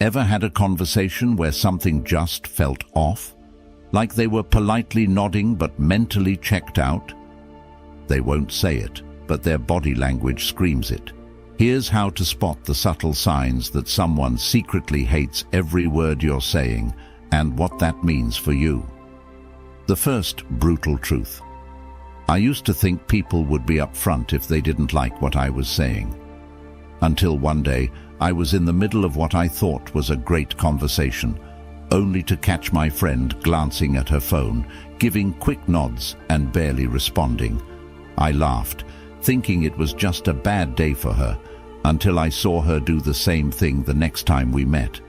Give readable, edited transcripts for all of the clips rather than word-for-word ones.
Ever had a conversation where something just felt off? Like they were politely nodding but mentally checked out? They won't say it, but their body language screams it. Here's how to spot the subtle signs that someone secretly hates every word you're saying and what that means for you. The first brutal truth. I used to think people would be upfront if they didn't like what I was saying. Until one day, I was in the middle of what I thought was a great conversation, only to catch my friend glancing at her phone, giving quick nods and barely responding. I laughed, thinking it was just a bad day for her, until I saw her do the same thing the next time we met.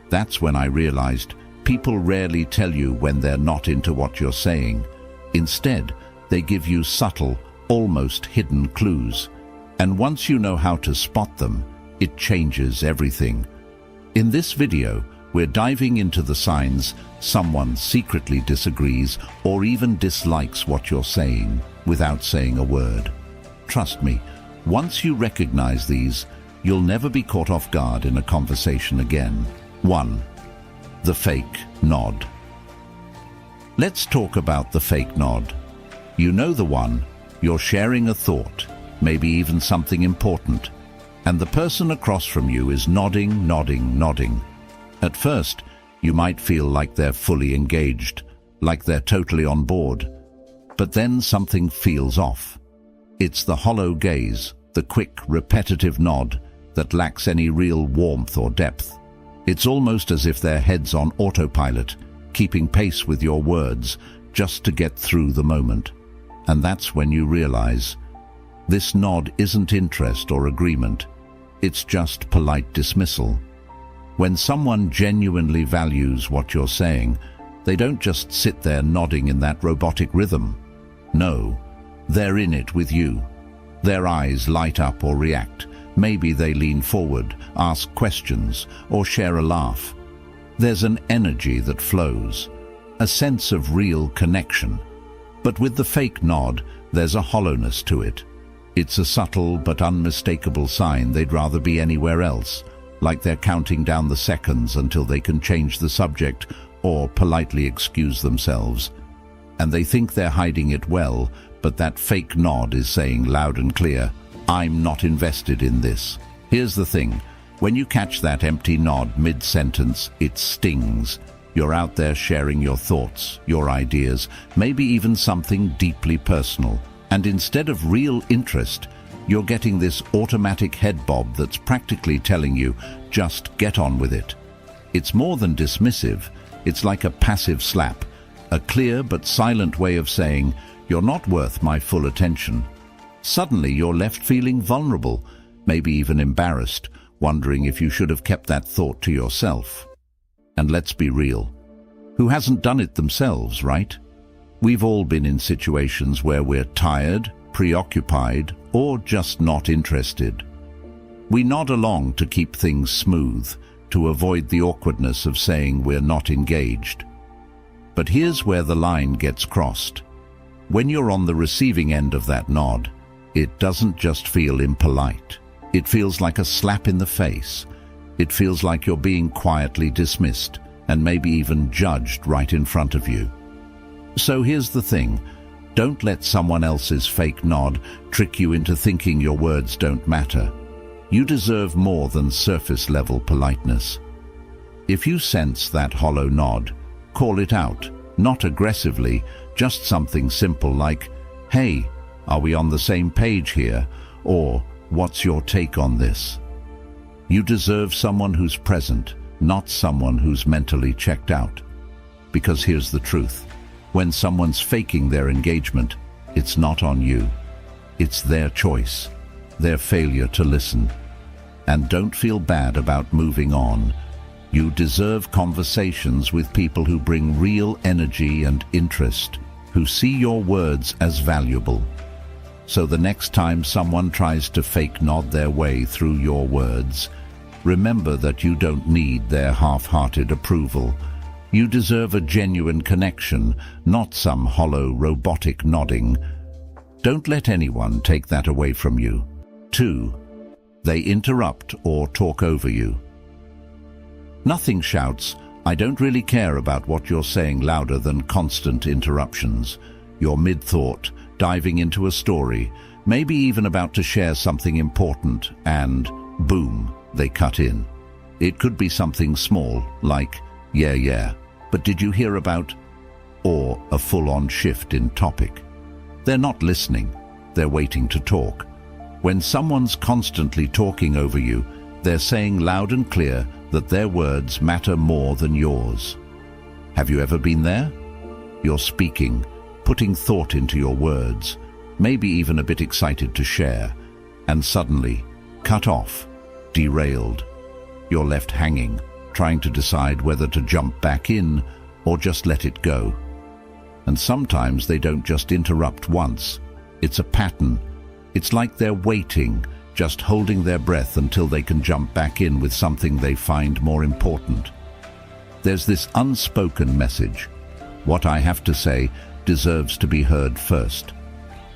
That's when I realized people rarely tell you when they're not into what you're saying. Instead, they give you subtle, almost hidden clues. And once you know how to spot them, it changes everything. In this video, we're diving into the signs someone secretly disagrees or even dislikes what you're saying without saying a word. Trust me, once you recognize these, you'll never be caught off guard in a conversation again. 1. The fake nod. Let's talk about the fake nod. You know the one. You're sharing a thought, maybe even something important, and the person across from you is nodding, nodding, nodding. At first, you might feel like they're fully engaged, like they're totally on board. But then something feels off. It's the hollow gaze, the quick, repetitive nod that lacks any real warmth or depth. It's almost as if their head's on autopilot, keeping pace with your words just to get through the moment. And that's when you realize this nod isn't interest or agreement. It's just polite dismissal. When someone genuinely values what you're saying, they don't just sit there nodding in that robotic rhythm. No, they're in it with you. Their eyes light up or react. Maybe they lean forward, ask questions, or share a laugh. There's an energy that flows, a sense of real connection. But with the fake nod, there's a hollowness to it. It's a subtle but unmistakable sign they'd rather be anywhere else, like they're counting down the seconds until they can change the subject or politely excuse themselves. And they think they're hiding it well, but that fake nod is saying loud and clear, I'm not invested in this. Here's the thing, when you catch that empty nod mid-sentence, it stings. You're out there sharing your thoughts, your ideas, maybe even something deeply personal. And instead of real interest, you're getting this automatic head bob that's practically telling you, just get on with it. It's more than dismissive, it's like a passive slap, a clear but silent way of saying, you're not worth my full attention. Suddenly you're left feeling vulnerable, maybe even embarrassed, wondering if you should have kept that thought to yourself. And let's be real, who hasn't done it themselves, right? We've all been in situations where we're tired, preoccupied, or just not interested. We nod along to keep things smooth, to avoid the awkwardness of saying we're not engaged. But here's where the line gets crossed. When you're on the receiving end of that nod, it doesn't just feel impolite. It feels like a slap in the face. It feels like you're being quietly dismissed and maybe even judged right in front of you. So here's the thing. Don't let someone else's fake nod trick you into thinking your words don't matter. You deserve more than surface-level politeness. If you sense that hollow nod, call it out, not aggressively, just something simple like, hey, are we on the same page here? Or, what's your take on this? You deserve someone who's present, not someone who's mentally checked out. Because here's the truth. When someone's faking their engagement, it's not on you. It's their choice, their failure to listen. And don't feel bad about moving on. You deserve conversations with people who bring real energy and interest, who see your words as valuable. So the next time someone tries to fake nod their way through your words, remember that you don't need their half-hearted approval. You deserve a genuine connection, not some hollow, robotic nodding. Don't let anyone take that away from you. 2. They interrupt or talk over you. Nothing shouts, "I don't really care about what you're saying," louder than constant interruptions. You're mid-thought, diving into a story, maybe even about to share something important, and boom, they cut in. It could be something small, like, yeah, but did you hear about? Or a full-on shift in topic. They're not listening, they're waiting to talk. When someone's constantly talking over you, they're saying loud and clear that their words matter more than yours. Have you ever been there? You're speaking, putting thought into your words, maybe even a bit excited to share, and suddenly, cut off, derailed. You're left hanging, trying to decide whether to jump back in or just let it go. And sometimes they don't just interrupt once. It's a pattern. It's like they're waiting, just holding their breath until they can jump back in with something they find more important. There's this unspoken message. What I have to say deserves to be heard first.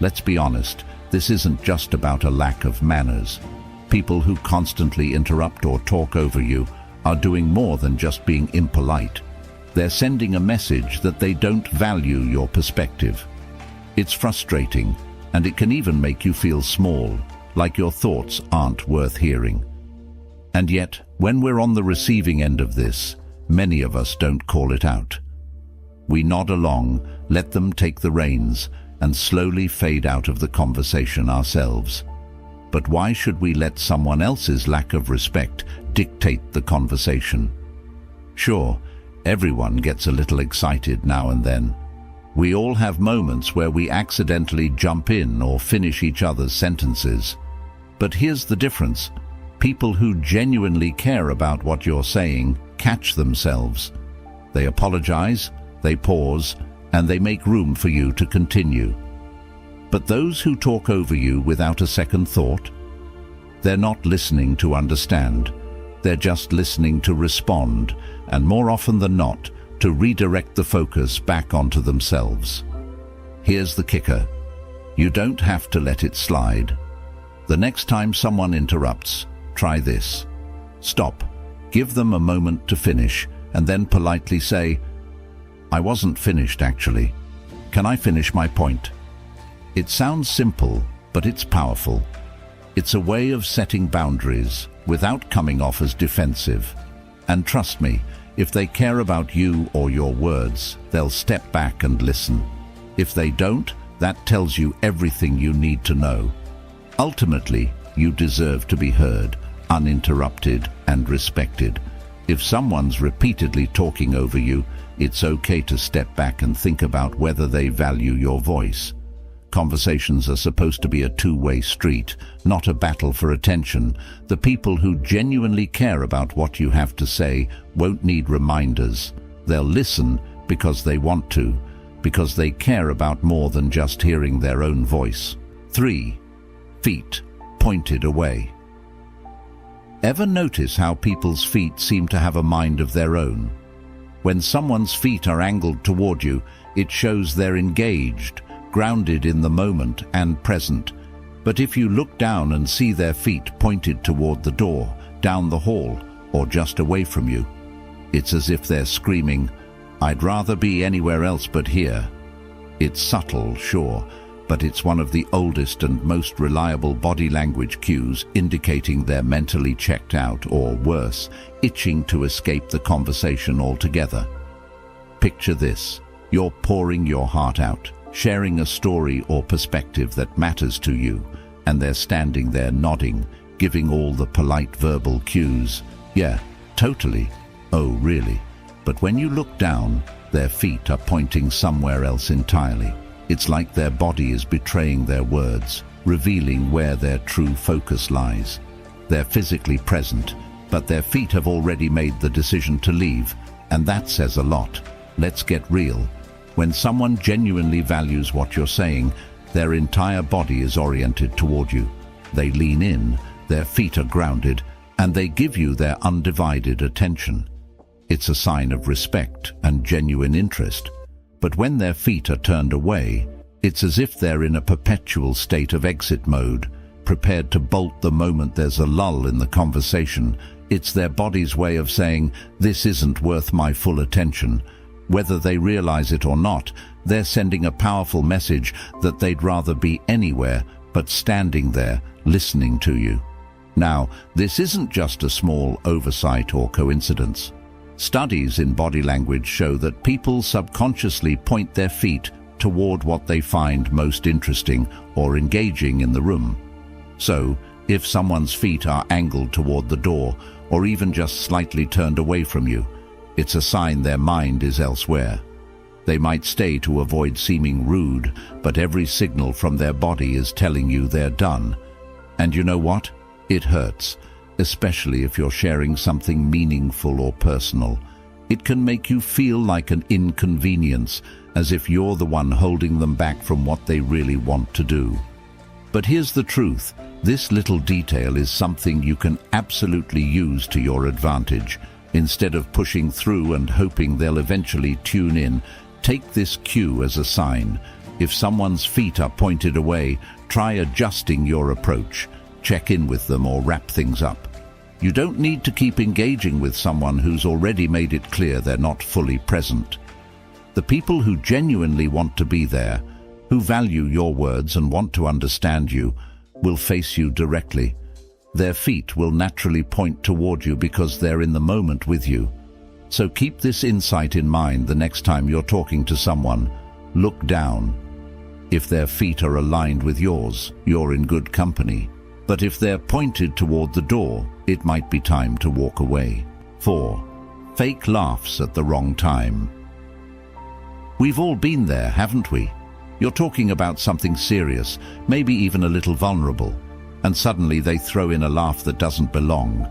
Let's be honest, this isn't just about a lack of manners. People who constantly interrupt or talk over you are doing more than just being impolite. They're sending a message that they don't value your perspective. It's frustrating, and it can even make you feel small, like your thoughts aren't worth hearing. And yet, when we're on the receiving end of this, many of us don't call it out. We nod along, let them take the reins, and slowly fade out of the conversation ourselves. But why should we let someone else's lack of respect dictate the conversation? Sure, everyone gets a little excited now and then. We all have moments where we accidentally jump in or finish each other's sentences. But here's the difference. People who genuinely care about what you're saying catch themselves. They apologize, they pause, and they make room for you to continue. But those who talk over you without a second thought, they're not listening to understand. They're just listening to respond, and more often than not, to redirect the focus back onto themselves. Here's the kicker. You don't have to let it slide. The next time someone interrupts, try this. Stop, give them a moment to finish, and then politely say, "I wasn't finished actually. Can I finish my point?" It sounds simple, but it's powerful. It's a way of setting boundaries without coming off as defensive. And trust me, if they care about you or your words, they'll step back and listen. If they don't, that tells you everything you need to know. Ultimately, you deserve to be heard, uninterrupted and respected. If someone's repeatedly talking over you, it's okay to step back and think about whether they value your voice. Conversations are supposed to be a two-way street, not a battle for attention. The people who genuinely care about what you have to say won't need reminders. They'll listen because they want to, because they care about more than just hearing their own voice. 3. Feet pointed away. Ever notice how people's feet seem to have a mind of their own? When someone's feet are angled toward you, it shows they're engaged, grounded in the moment and present. But if you look down and see their feet pointed toward the door, down the hall, or just away from you, it's as if they're screaming, "I'd rather be anywhere else but here." It's subtle, sure, but it's one of the oldest and most reliable body language cues indicating they're mentally checked out or, worse, itching to escape the conversation altogether. Picture this. You're pouring your heart out, sharing a story or perspective that matters to you, and they're standing there nodding, giving all the polite verbal cues. "Yeah, totally. Oh, really?" But when you look down, their feet are pointing somewhere else entirely. It's like their body is betraying their words, revealing where their true focus lies. They're physically present, but their feet have already made the decision to leave, and that says a lot. Let's get real. When someone genuinely values what you're saying, their entire body is oriented toward you. They lean in, their feet are grounded, and they give you their undivided attention. It's a sign of respect and genuine interest. But when their feet are turned away, it's as if they're in a perpetual state of exit mode, prepared to bolt the moment there's a lull in the conversation, It's their body's way of saying, "This isn't worth my full attention." Whether they realize it or not, they're sending a powerful message that they'd rather be anywhere but standing there, listening to you. Now, this isn't just a small oversight or coincidence. Studies in body language show that people subconsciously point their feet toward what they find most interesting or engaging in the room. So, if someone's feet are angled toward the door, or even just slightly turned away from you, it's a sign their mind is elsewhere. They might stay to avoid seeming rude, but every signal from their body is telling you they're done. And you know what? It hurts, especially if you're sharing something meaningful or personal. It can make you feel like an inconvenience, as if you're the one holding them back from what they really want to do. But here's the truth. This little detail is something you can absolutely use to your advantage. Instead of pushing through and hoping they'll eventually tune in, take this cue as a sign. If someone's feet are pointed away, try adjusting your approach. Check in with them or wrap things up. You don't need to keep engaging with someone who's already made it clear they're not fully present. The people who genuinely want to be there, who value your words and want to understand you, will face you directly. Their feet will naturally point toward you because they're in the moment with you. So keep this insight in mind the next time you're talking to someone. Look down. If their feet are aligned with yours, you're in good company. But if they're pointed toward the door, it might be time to walk away. 4. Fake laughs at the wrong time. We've all been there, haven't we? You're talking about something serious, maybe even a little vulnerable, and suddenly they throw in a laugh that doesn't belong.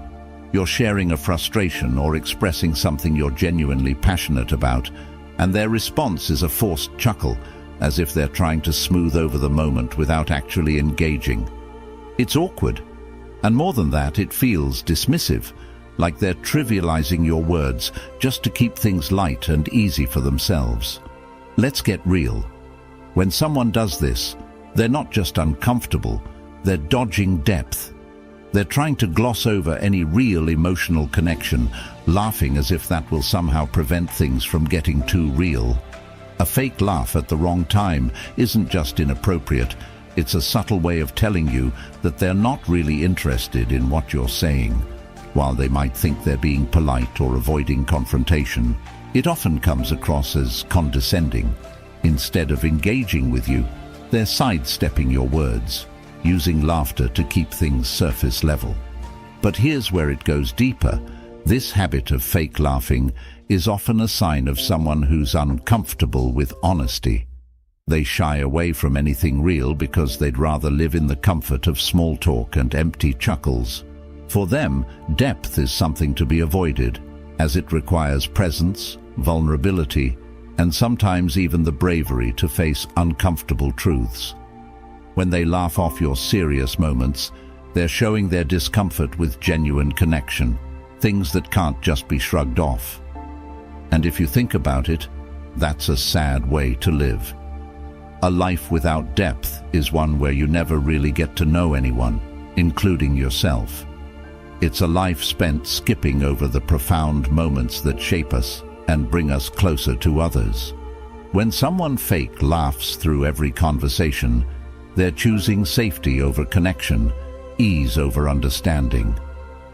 You're sharing a frustration or expressing something you're genuinely passionate about, and their response is a forced chuckle, as if they're trying to smooth over the moment without actually engaging. It's awkward, and more than that, it feels dismissive, like they're trivializing your words just to keep things light and easy for themselves. Let's get real. When someone does this, they're not just uncomfortable, they're dodging depth. They're trying to gloss over any real emotional connection, laughing as if that will somehow prevent things from getting too real. A fake laugh at the wrong time isn't just inappropriate, it's a subtle way of telling you that they're not really interested in what you're saying. While they might think they're being polite or avoiding confrontation, it often comes across as condescending. Instead of engaging with you, they're sidestepping your words, using laughter to keep things surface level. But here's where it goes deeper. This habit of fake laughing is often a sign of someone who's uncomfortable with honesty. They shy away from anything real because they'd rather live in the comfort of small talk and empty chuckles. For them, depth is something to be avoided, as it requires presence, vulnerability, and sometimes even the bravery to face uncomfortable truths. When they laugh off your serious moments, they're showing their discomfort with genuine connection, things that can't just be shrugged off. And if you think about it, that's a sad way to live. A life without depth is one where you never really get to know anyone, including yourself. It's a life spent skipping over the profound moments that shape us and bring us closer to others. When someone fake laughs through every conversation, they're choosing safety over connection, ease over understanding.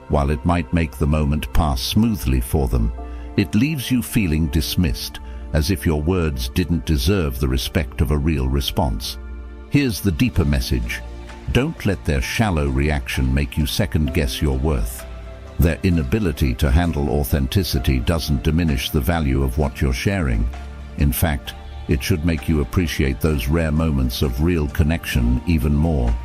While it might make the moment pass smoothly for them, it leaves you feeling dismissed, as if your words didn't deserve the respect of a real response. Here's the deeper message. Don't let their shallow reaction make you second-guess your worth. Their inability to handle authenticity doesn't diminish the value of what you're sharing. In fact, it should make you appreciate those rare moments of real connection even more.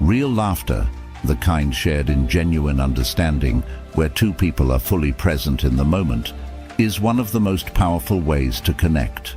Real laughter, the kind shared in genuine understanding, where two people are fully present in the moment, is one of the most powerful ways to connect.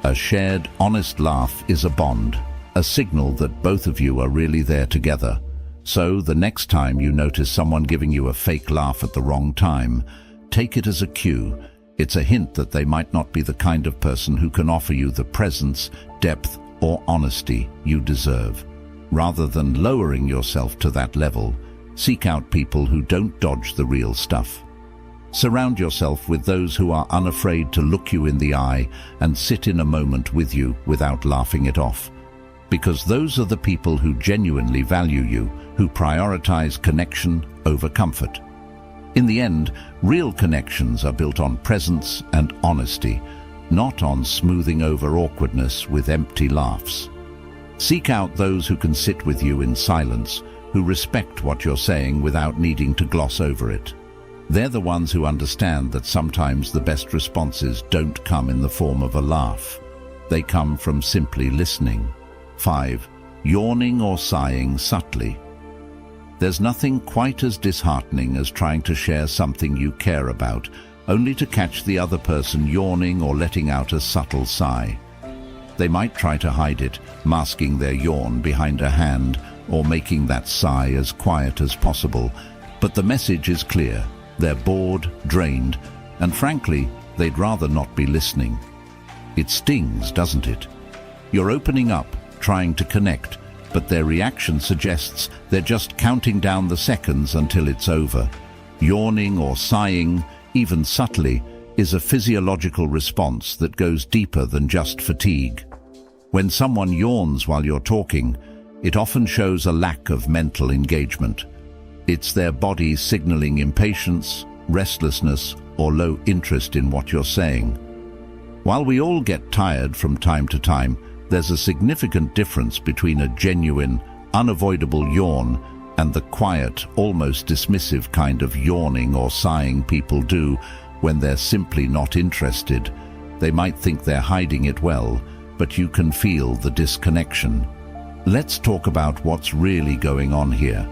A shared, honest laugh is a bond, a signal that both of you are really there together. So, the next time you notice someone giving you a fake laugh at the wrong time, take it as a cue. It's a hint that they might not be the kind of person who can offer you the presence, depth, or honesty you deserve. Rather than lowering yourself to that level, Seek out people who don't dodge the real stuff. Surround yourself with those who are unafraid to look you in the eye and sit in a moment with you without laughing it off. Because those are the people who genuinely value you, who prioritize connection over comfort. In the end, real connections are built on presence and honesty, not on smoothing over awkwardness with empty laughs. Seek out those who can sit with you in silence, who respect what you're saying without needing to gloss over it. They're the ones who understand that sometimes the best responses don't come in the form of a laugh. They come from simply listening. 5. Yawning or sighing subtly. There's nothing quite as disheartening as trying to share something you care about, only to catch the other person yawning or letting out a subtle sigh. They might try to hide it, masking their yawn behind a hand or making that sigh as quiet as possible, but the message is clear. They're bored, drained, and frankly, they'd rather not be listening. It stings, doesn't it? You're opening up, trying to connect, but their reaction suggests they're just counting down the seconds until it's over. Yawning or sighing, even subtly, is a physiological response that goes deeper than just fatigue. When someone yawns while you're talking, it often shows a lack of mental engagement. It's their body signaling impatience, restlessness, or low interest in what you're saying. While we all get tired from time to time, there's a significant difference between a genuine, unavoidable yawn and the quiet, almost dismissive kind of yawning or sighing people do when they're simply not interested. They might think they're hiding it well, but you can feel the disconnection. Let's talk about what's really going on here.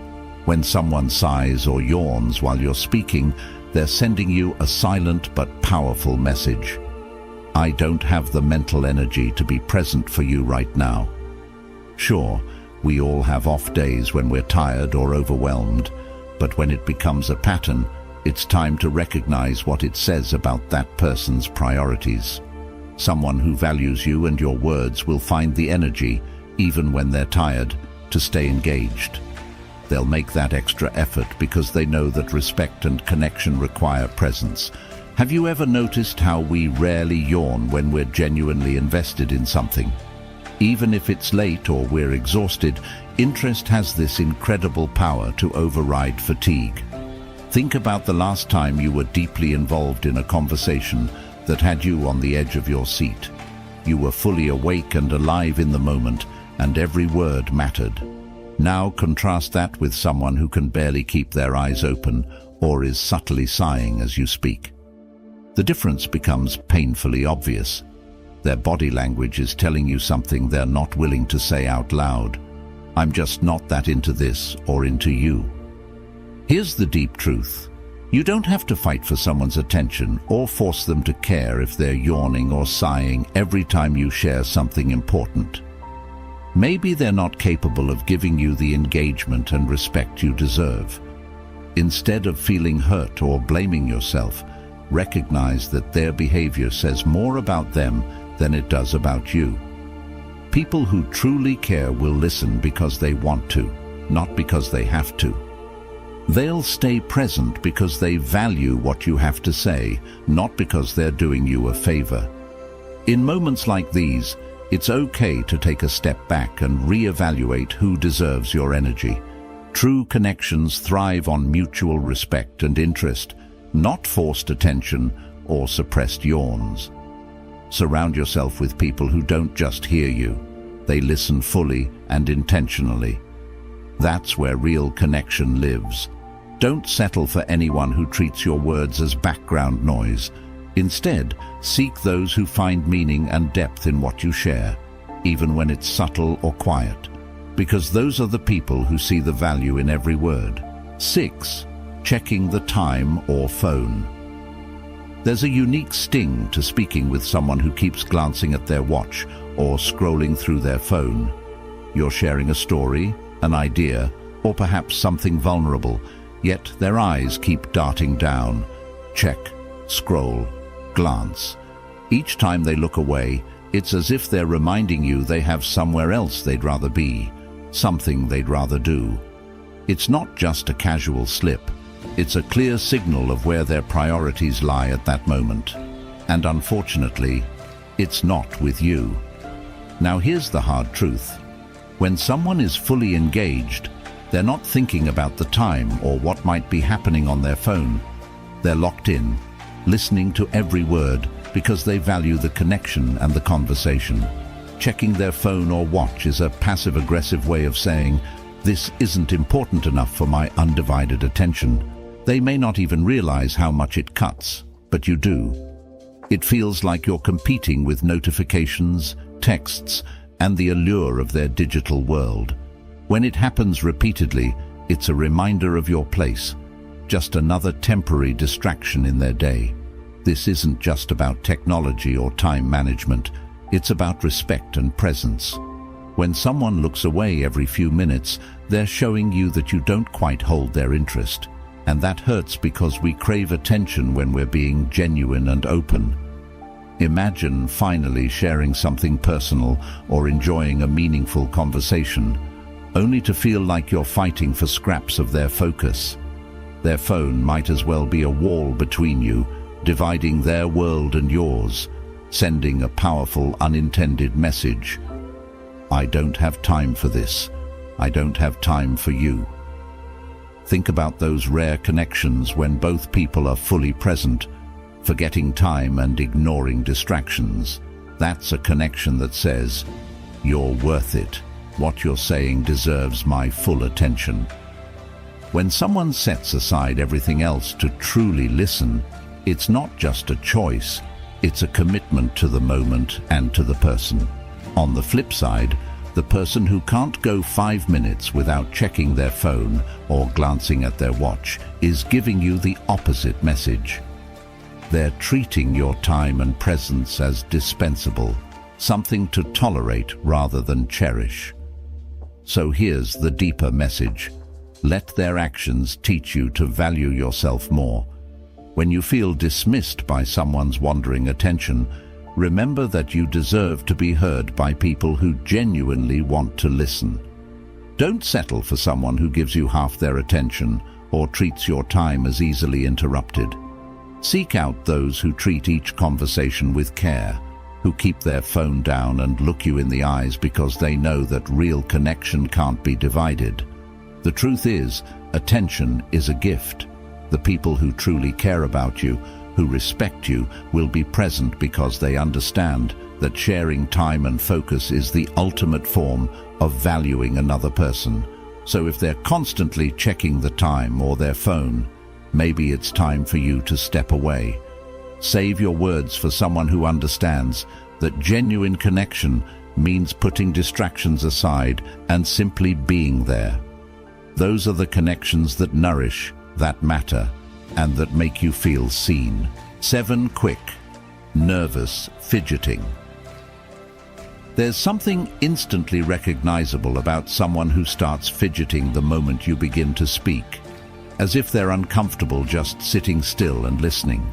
When someone sighs or yawns while you're speaking, they're sending you a silent but powerful message. I don't have the mental energy to be present for you right now. Sure, we all have off days when we're tired or overwhelmed, but when it becomes a pattern, it's time to recognize what it says about that person's priorities. Someone who values you and your words will find the energy, even when they're tired, to stay engaged. They'll make that extra effort because they know that respect and connection require presence. Have you ever noticed how we rarely yawn when we're genuinely invested in something? Even if it's late or we're exhausted, interest has this incredible power to override fatigue. Think about the last time you were deeply involved in a conversation that had you on the edge of your seat. You were fully awake and alive in the moment, and every word mattered. Now contrast that with someone who can barely keep their eyes open or is subtly sighing as you speak. The difference becomes painfully obvious. Their body language is telling you something they're not willing to say out loud. I'm just not that into this or into you. Here's the deep truth. You don't have to fight for someone's attention or force them to care if they're yawning or sighing every time you share something important. Maybe they're not capable of giving you the engagement and respect you deserve. Instead of feeling hurt or blaming yourself, recognize that their behavior says more about them than it does about you. People who truly care will listen because they want to, not because they have to. They'll stay present because they value what you have to say, not because they're doing you a favor. In moments like these, it's okay to take a step back and reevaluate who deserves your energy. True connections thrive on mutual respect and interest, not forced attention or suppressed yawns. Surround yourself with people who don't just hear you. They listen fully and intentionally. That's where real connection lives. Don't settle for anyone who treats your words as background noise. Instead, seek those who find meaning and depth in what you share, even when it's subtle or quiet, because those are the people who see the value in every word. 6. Checking the time or phone. There's a unique sting to speaking with someone who keeps glancing at their watch or scrolling through their phone. You're sharing a story, an idea, or perhaps something vulnerable, yet their eyes keep darting down. Check, scroll, glance. Each time they look away, it's as if they're reminding you they have somewhere else they'd rather be, something they'd rather do. It's not just a casual slip. It's a clear signal of where their priorities lie at that moment. And unfortunately, it's not with you. Now here's the hard truth. When someone is fully engaged, they're not thinking about the time or what might be happening on their phone. They're locked in, listening to every word because they value the connection and the conversation. Checking their phone or watch is a passive-aggressive way of saying, "This isn't important enough for my undivided attention." They may not even realize how much it cuts, but you do. It feels like you're competing with notifications, texts, and the allure of their digital world. When it happens repeatedly, it's a reminder of your place, just another temporary distraction in their day. This isn't just about technology or time management, it's about respect and presence. When someone looks away every few minutes, they're showing you that you don't quite hold their interest. And that hurts because we crave attention when we're being genuine and open. Imagine finally sharing something personal or enjoying a meaningful conversation, only to feel like you're fighting for scraps of their focus. Their phone might as well be a wall between you, dividing their world and yours, sending a powerful unintended message. I don't have time for this. I don't have time for you. Think about those rare connections when both people are fully present, forgetting time and ignoring distractions. That's a connection that says, "You're worth it. What you're saying deserves my full attention." When someone sets aside everything else to truly listen, it's not just a choice, it's a commitment to the moment and to the person. On the flip side, the person who can't go 5 minutes without checking their phone or glancing at their watch is giving you the opposite message. They're treating your time and presence as dispensable, something to tolerate rather than cherish. So here's the deeper message. Let their actions teach you to value yourself more. When you feel dismissed by someone's wandering attention, remember that you deserve to be heard by people who genuinely want to listen. Don't settle for someone who gives you half their attention or treats your time as easily interrupted. Seek out those who treat each conversation with care, who keep their phone down and look you in the eyes because they know that real connection can't be divided. The truth is, attention is a gift. The people who truly care about you, who respect you, will be present because they understand that sharing time and focus is the ultimate form of valuing another person. So if they're constantly checking the time or their phone, maybe it's time for you to step away. Save your words for someone who understands that genuine connection means putting distractions aside and simply being there. Those are the connections that nourish, that matter, and that make you feel seen. 7 quick, nervous fidgeting. There's something instantly recognizable about someone who starts fidgeting the moment you begin to speak, as if they're uncomfortable just sitting still and listening.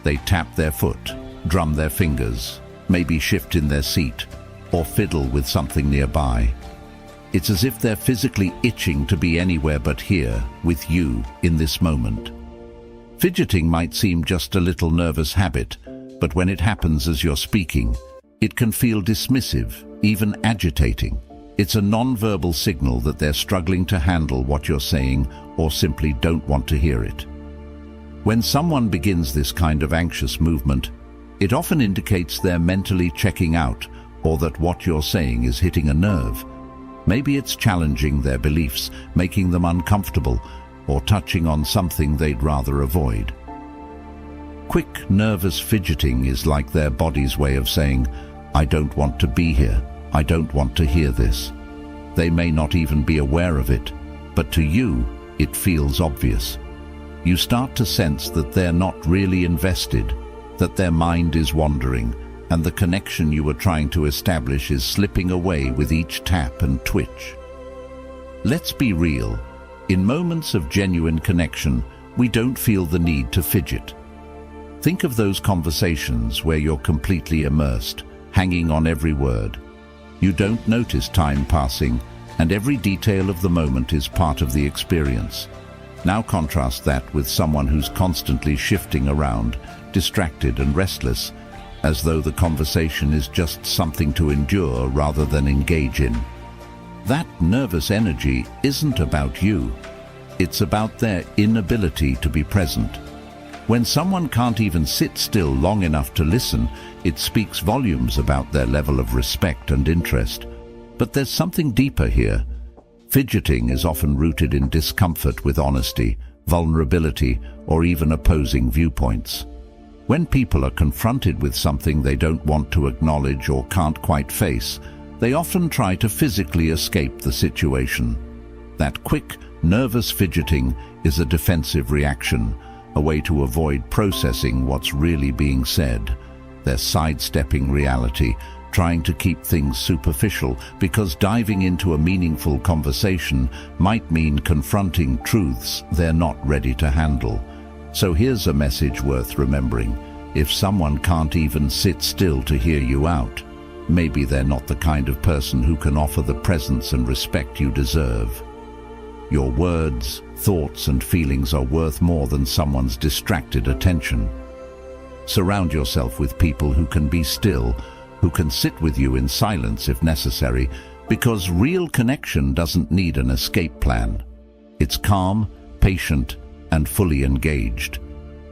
They tap their foot, drum their fingers, maybe shift in their seat, or fiddle with something nearby. It's as if they're physically itching to be anywhere but here, with you, in this moment. Fidgeting might seem just a little nervous habit, but when it happens as you're speaking, it can feel dismissive, even agitating. It's a non-verbal signal that they're struggling to handle what you're saying or simply don't want to hear it. When someone begins this kind of anxious movement, it often indicates they're mentally checking out or that what you're saying is hitting a nerve. Maybe it's challenging their beliefs, making them uncomfortable, or touching on something they'd rather avoid. Quick, nervous fidgeting is like their body's way of saying, "I don't want to be here. I don't want to hear this." They may not even be aware of it, but to you, it feels obvious. You start to sense that they're not really invested, that their mind is wandering, and the connection you were trying to establish is slipping away with each tap and twitch. Let's be real. In moments of genuine connection, we don't feel the need to fidget. Think of those conversations where you're completely immersed, hanging on every word. You don't notice time passing, and every detail of the moment is part of the experience. Now contrast that with someone who's constantly shifting around, distracted and restless, as though the conversation is just something to endure rather than engage in. That nervous energy isn't about you. It's about their inability to be present. When someone can't even sit still long enough to listen, it speaks volumes about their level of respect and interest. But there's something deeper here. Fidgeting is often rooted in discomfort with honesty, vulnerability, or even opposing viewpoints. When people are confronted with something they don't want to acknowledge or can't quite face, they often try to physically escape the situation. That quick, nervous fidgeting is a defensive reaction, a way to avoid processing what's really being said. They're sidestepping reality, trying to keep things superficial, because diving into a meaningful conversation might mean confronting truths they're not ready to handle. So here's a message worth remembering. If someone can't even sit still to hear you out, maybe they're not the kind of person who can offer the presence and respect you deserve. Your words, thoughts, and feelings are worth more than someone's distracted attention. Surround yourself with people who can be still, who can sit with you in silence if necessary, because real connection doesn't need an escape plan. It's calm, patient, and fully engaged.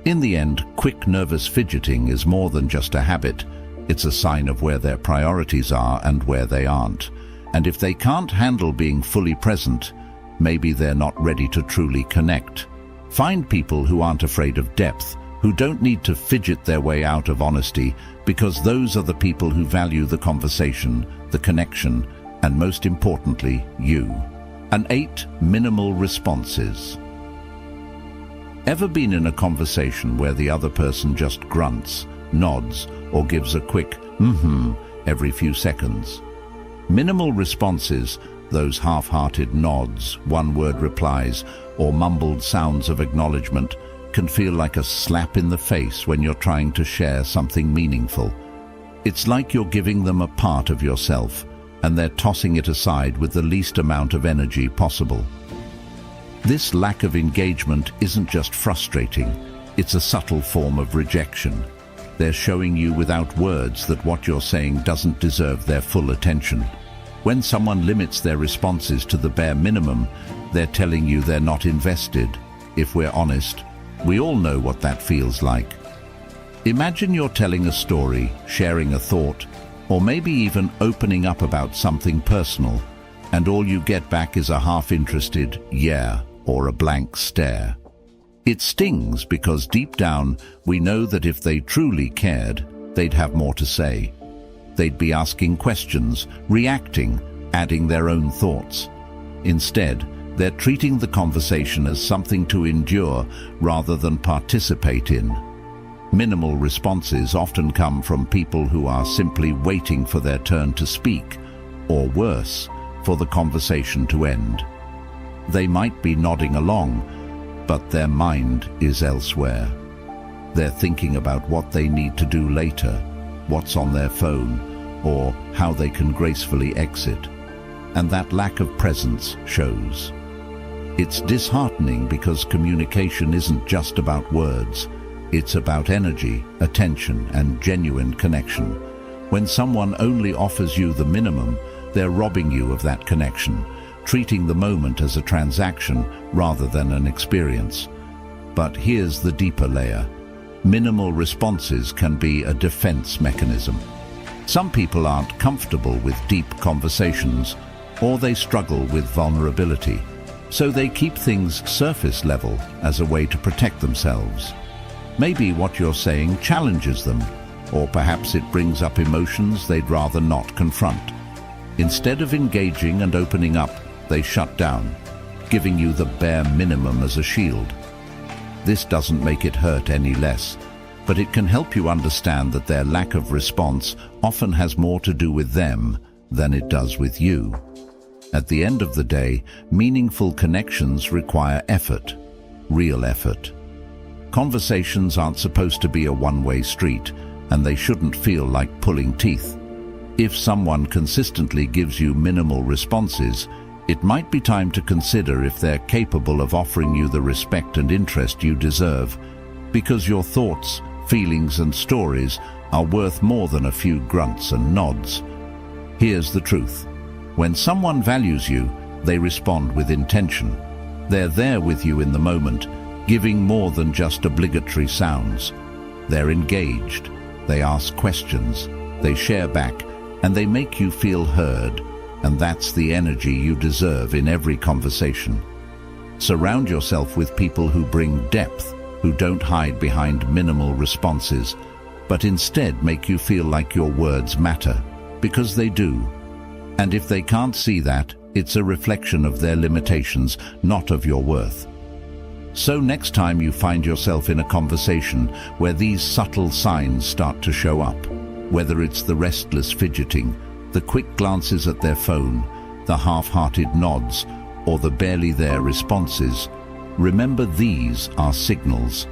In the end, quick nervous fidgeting is more than just a habit. It's a sign of where their priorities are and where they aren't. And if they can't handle being fully present, maybe they're not ready to truly connect. Find people who aren't afraid of depth, who don't need to fidget their way out of honesty, because those are the people who value the conversation, the connection, and most importantly, you. And 8 minimal responses. Ever been in a conversation where the other person just grunts, nods, or gives a quick every few seconds? Minimal responses, those half-hearted nods, one-word replies, or mumbled sounds of acknowledgement, can feel like a slap in the face when you're trying to share something meaningful. It's like you're giving them a part of yourself, and they're tossing it aside with the least amount of energy possible. This lack of engagement isn't just frustrating, it's a subtle form of rejection. They're showing you without words that what you're saying doesn't deserve their full attention. When someone limits their responses to the bare minimum, they're telling you they're not invested. If we're honest, we all know what that feels like. Imagine you're telling a story, sharing a thought, or maybe even opening up about something personal, and all you get back is a half-interested "yeah" or a blank stare. It stings because deep down we know that if they truly cared, they'd have more to say. They'd be asking questions, reacting, adding their own thoughts. Instead, they're treating the conversation as something to endure rather than participate in. Minimal responses often come from people who are simply waiting for their turn to speak, or worse, for the conversation to end. They might be nodding along, but their mind is elsewhere. They're thinking about what they need to do later, what's on their phone, or how they can gracefully exit. And that lack of presence shows. It's disheartening because communication isn't just about words. It's about energy, attention, and genuine connection. When someone only offers you the minimum, they're robbing you of that connection, treating the moment as a transaction rather than an experience. But here's the deeper layer. Minimal responses can be a defense mechanism. Some people aren't comfortable with deep conversations, or they struggle with vulnerability, so they keep things surface level as a way to protect themselves. Maybe what you're saying challenges them, or perhaps it brings up emotions they'd rather not confront. Instead of engaging and opening up, they shut down, giving you the bare minimum as a shield. This doesn't make it hurt any less, but it can help you understand that their lack of response often has more to do with them than it does with you. At the end of the day, meaningful connections require effort, real effort. Conversations aren't supposed to be a one-way street, and they shouldn't feel like pulling teeth. If someone consistently gives you minimal responses, It might be time to consider if they're capable of offering you the respect and interest you deserve, because your thoughts, feelings and stories are worth more than a few grunts and nods. Here's the truth. When someone values you, they respond with intention. They're there with you in the moment, giving more than just obligatory sounds. They're engaged, they ask questions, they share back, and they make you feel heard, and that's the energy you deserve in every conversation. Surround yourself with people who bring depth, who don't hide behind minimal responses, but instead make you feel like your words matter, because they do. And if they can't see that, it's a reflection of their limitations, not of your worth. So next time you find yourself in a conversation where these subtle signs start to show up, whether it's the restless fidgeting, the quick glances at their phone, the half-hearted nods, or the barely there responses, remember these are signals.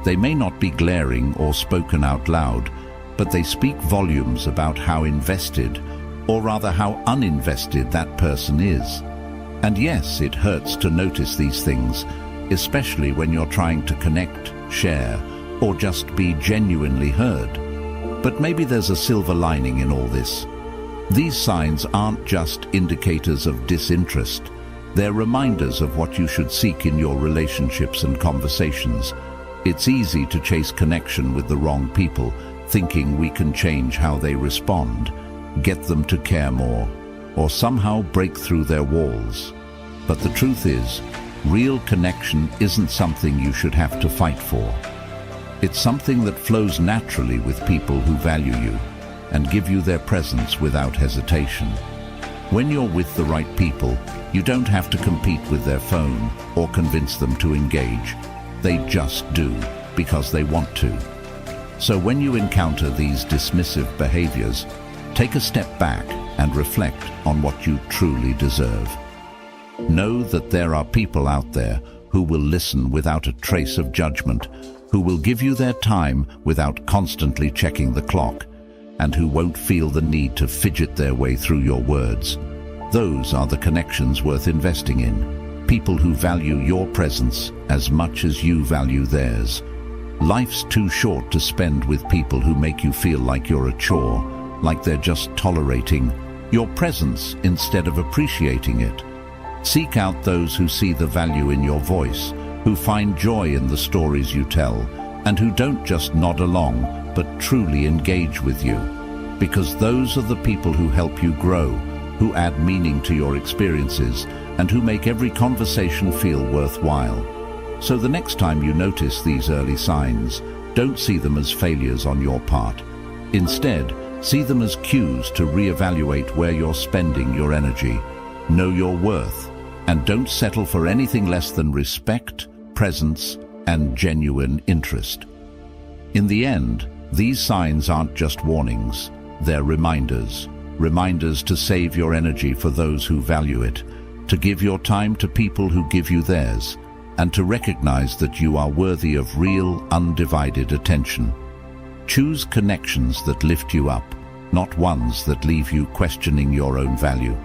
They may not be glaring or spoken out loud, but they speak volumes about how invested, or rather how uninvested that person is. And yes, it hurts to notice these things, especially when you're trying to connect, share, or just be genuinely heard. But maybe there's a silver lining in all this. These signs aren't just indicators of disinterest. They're reminders of what you should seek in your relationships and conversations. It's easy to chase connection with the wrong people, thinking we can change how they respond, get them to care more, or somehow break through their walls. But the truth is, real connection isn't something you should have to fight for. It's something that flows naturally with people who value you and give you their presence without hesitation. When you're with the right people, you don't have to compete with their phone or convince them to engage. They just do, because they want to. So when you encounter these dismissive behaviors, take a step back and reflect on what you truly deserve. Know that there are people out there who will listen without a trace of judgment, who will give you their time without constantly checking the clock, and who won't feel the need to fidget their way through your words. Those are the connections worth investing in. People who value your presence as much as you value theirs. Life's too short to spend with people who make you feel like you're a chore, like they're just tolerating your presence instead of appreciating it. Seek out those who see the value in your voice, who find joy in the stories you tell, and who don't just nod along, but truly engage with you. Because those are the people who help you grow, who add meaning to your experiences, and who make every conversation feel worthwhile. So the next time you notice these early signs, don't see them as failures on your part. Instead, see them as cues to reevaluate where you're spending your energy. Know your worth, and don't settle for anything less than respect, presence, and genuine interest. In the end, these signs aren't just warnings, they're reminders. Reminders to save your energy for those who value it, to give your time to people who give you theirs, and to recognize that you are worthy of real, undivided attention. Choose connections that lift you up, not ones that leave you questioning your own value.